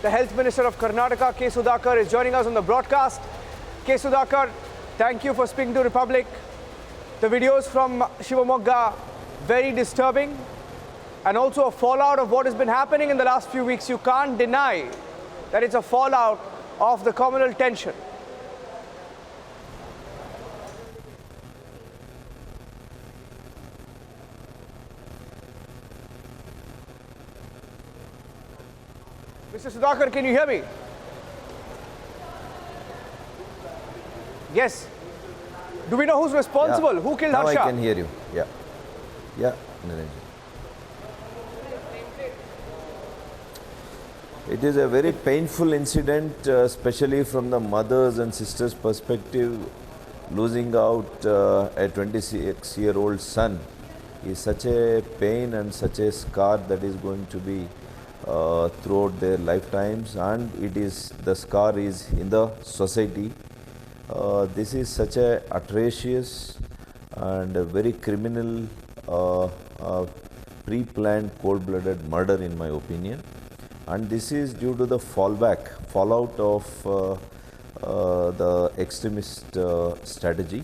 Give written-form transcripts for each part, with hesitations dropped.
The Health Minister of Karnataka, K. Sudhakar, is joining us on the broadcast. K. Sudhakar, thank you for speaking to Republic. The videos from Shivamogga, very disturbing, and also a fallout of what has been happening in the last few weeks. You can't deny that it's a fallout of the communal tension. Mr. Sudhakar, can you hear me? Yes. Do we know who's responsible? Yeah. Who killed Now Harsha? I can hear you. Yeah. Yeah. It is a very painful incident, especially from the mothers and sisters' perspective. Losing out a 26-year-old son is such a pain and such a scar that is going to be throughout their lifetimes, and the scar is in the society. This is such a atrocious and a very criminal, pre-planned, cold-blooded murder, in my opinion. And this is due to the fallout of the extremist strategy.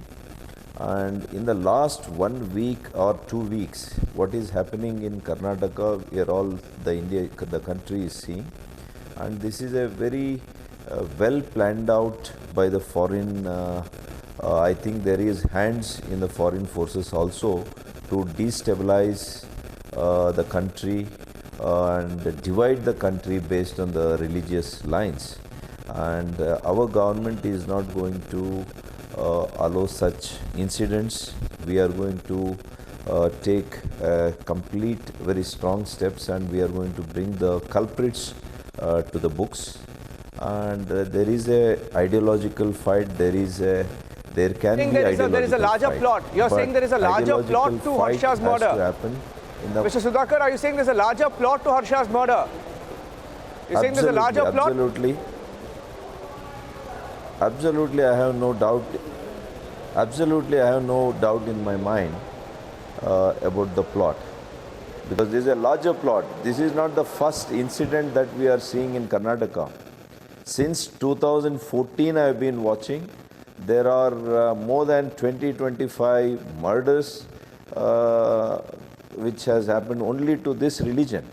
And in the last 1 week or 2 weeks, what is happening in Karnataka, the country is seeing. And this is a very well planned out by the foreign, I think there is hands in the foreign forces also to destabilize the country and divide the country based on the religious lines. And our government is not going to allow such incidents. We are going to take complete, very strong steps, and we are going to bring the culprits to the books. And there is a ideological fight. There can be there is a larger plot. You're saying there is a larger plot to Harsha's murder. Mr. Sudhakar, are you saying there's a larger plot to Harsha's murder? You're saying there's a larger plot? Absolutely, I have no doubt. Absolutely, I have no doubt in my mind about the plot, because there is a larger plot. This is not the first incident that we are seeing in Karnataka. Since 2014, I have been watching. There are more than 20-25 murders which has happened only to this religion,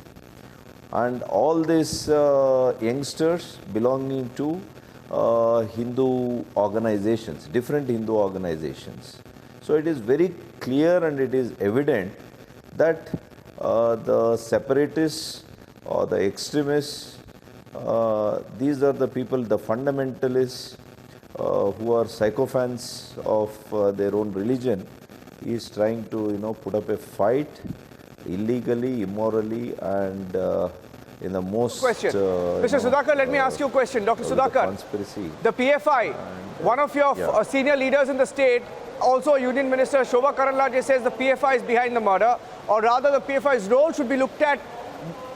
and all these youngsters belonging to Hindu organizations, different Hindu organizations. So it is very clear and it is evident that the separatists or the extremists, these are the people, the fundamentalists who are sycophants of their own religion, is trying to put up a fight illegally, immorally, and in the most question. Mr. Sudhakar, let me ask you a question. Dr. Sudhakar, the PFI, one of your senior leaders in the state, also a union minister, Shobha Karnataka, says the PFI is behind the murder, or rather the PFI's role should be looked at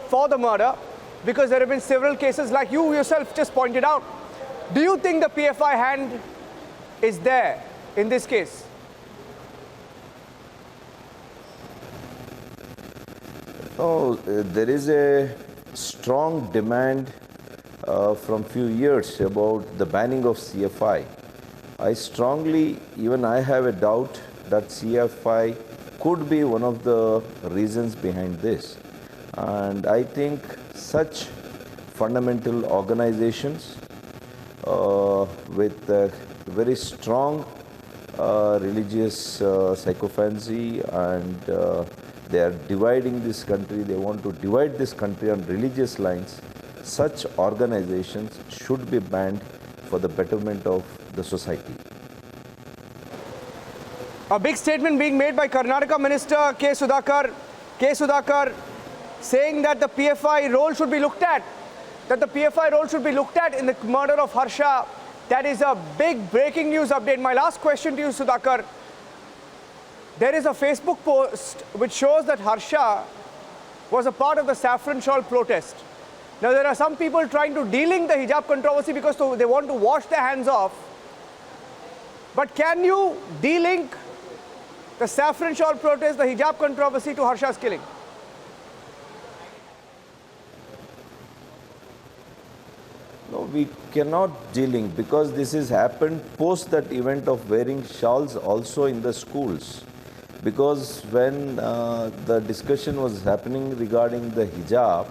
for the murder, because there have been several cases like you yourself just pointed out. Do you think the PFI hand is there in this case? Oh, there is a strong demand from few years about the banning of CFI. Even I have a doubt that CFI could be one of the reasons behind this. And I think such fundamental organizations with very strong religious psychophancy, and they are dividing this country. They want to divide this country on religious lines. Such organizations should be banned for the betterment of the society. A big statement being made by Karnataka Minister K. Sudhakar. K. Sudhakar saying that the PFI role should be looked at. That the PFI role should be looked at in the murder of Harsha. That is a big breaking news update. My last question to you, Sudhakar. There is a Facebook post which shows that Harsha was a part of the saffron shawl protest. Now, there are some people trying to de-link the hijab controversy because they want to wash their hands off. But can you de-link the saffron shawl protest, the hijab controversy to Harsha's killing? No, we cannot de-link because this has happened post that event of wearing shawls also in the schools. Because when the discussion was happening regarding the hijab,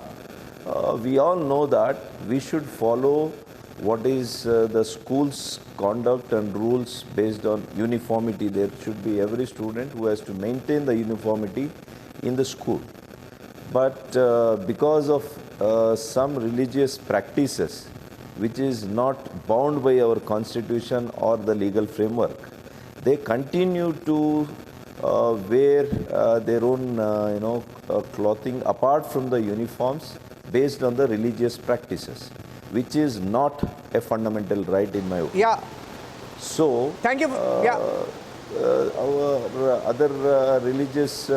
we all know that we should follow what is the school's conduct and rules based on uniformity. There should be every student who has to maintain the uniformity in the school. But because of some religious practices, which is not bound by our constitution or the legal framework, they continue to wear their own, clothing apart from the uniforms based on the religious practices, which is not a fundamental right in my opinion. Yeah. So, Thank you. Yeah. our other religious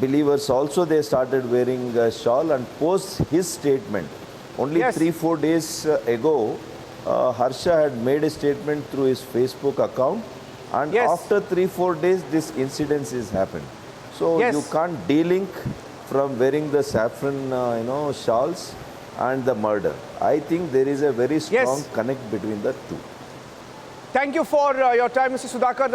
believers also they started wearing a shawl, and post his statement only Yes. 3-4 days ago, Harsha had made a statement through his Facebook account, and Yes. after 3-4 days this incident is happened. So Yes. you can't de-link from wearing the saffron shawls and the murder. I think there is a very strong Yes. connect between the two. Thank you for your time, Mr. Sudhakar.